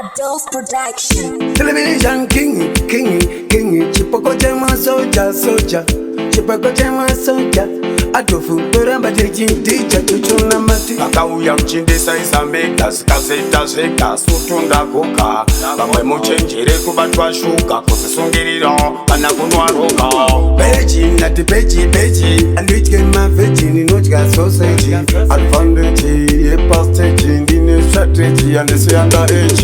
Adolf Production. Television king, Chipoko chema soldier. Chipoko chema soldier. Adofu doramba teacher tuchuna mati. Akauya mchindisa isameka sikaseta sheka sutunda koka. Bamwe muchenjere kubatwa shuka kusisungirira kana kunwa roka. Beji nati beji and which game my virgin no got sausage. Advantage a pastage in the strategy and the say under age.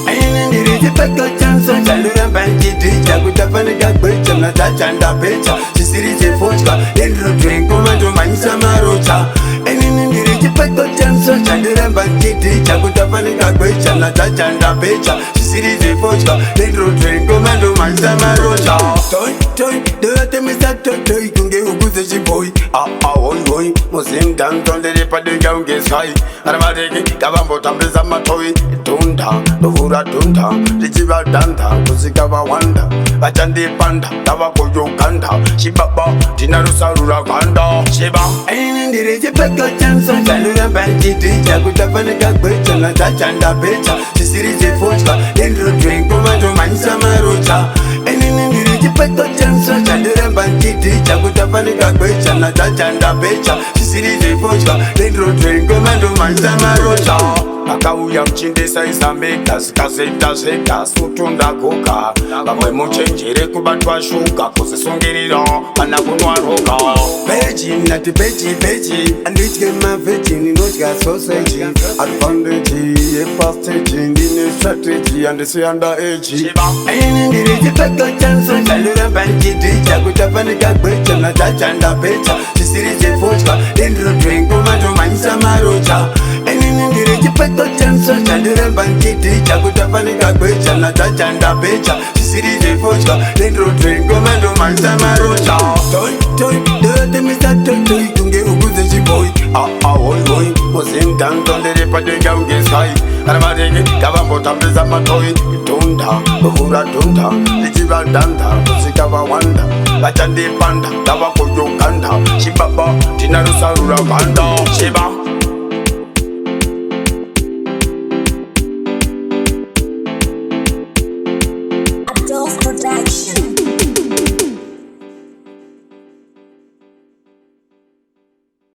Ain't in the pekka chance chalura banji teacher kutafani gakbecha na tachanda becha. Sisiri fochka dentro weNgoma ndo maisha marocha. Ain't in the pekka chance chalura banji teacher kutafani gakbecha na tachanda becha. Sisiri fochka dentro weNgoma ndo maisha marocha. Toy do te misa toy kunge uguze chiboy. Boy Muslim dance on the river the young is high. Aramadeki kabambo tambiza matoy. Tunda dovura tunda richiba danda kuzikaba wanda. Bachandi panda tabako yokanda. Shibaba dinarusarura kanda. Shiba ain't in the pekka chance chalura banji teacher kutafani gakbecha na tachanda becha. Sisiri fochka dentro weNgoma ndo maisha marocha. Ain't in the pekka chance chalura banji teacher kutafani gakbecha na tachanda becha. Sisiri fochka dentro weNgoma ndo maisha marocha. Akauya mchindisa isameka sikaseta sheka sutunda koka. Bamwe muchenjere kubatwa shuka kusisungirira kana kunwa roka. Beji nati beji and which game my virgin no got sausage. Advantage a pastage in the strategy and the say under age. Ain't in the pekka chance chalura banji teacher kutafani gakbecha na tachanda becha. Sisiri fochka dentro weNgoma ndo maisha marocha. Ain't in the pekka chance chalura banji teacher kutafani gakbecha na tachanda becha. Sisiri fochka dentro weNgoma ndo maisha marocha. Toy do te misa toy kunge uguze chiboy. Boy Muslim dance on the river the young is high. Aramadeki kabambo tambiza matoy. Tunda dovura tunda richiba danda kuzikaba wanda. Bachandi panda tabako yokanda. Shibaba dinarusarura kanda. Shiba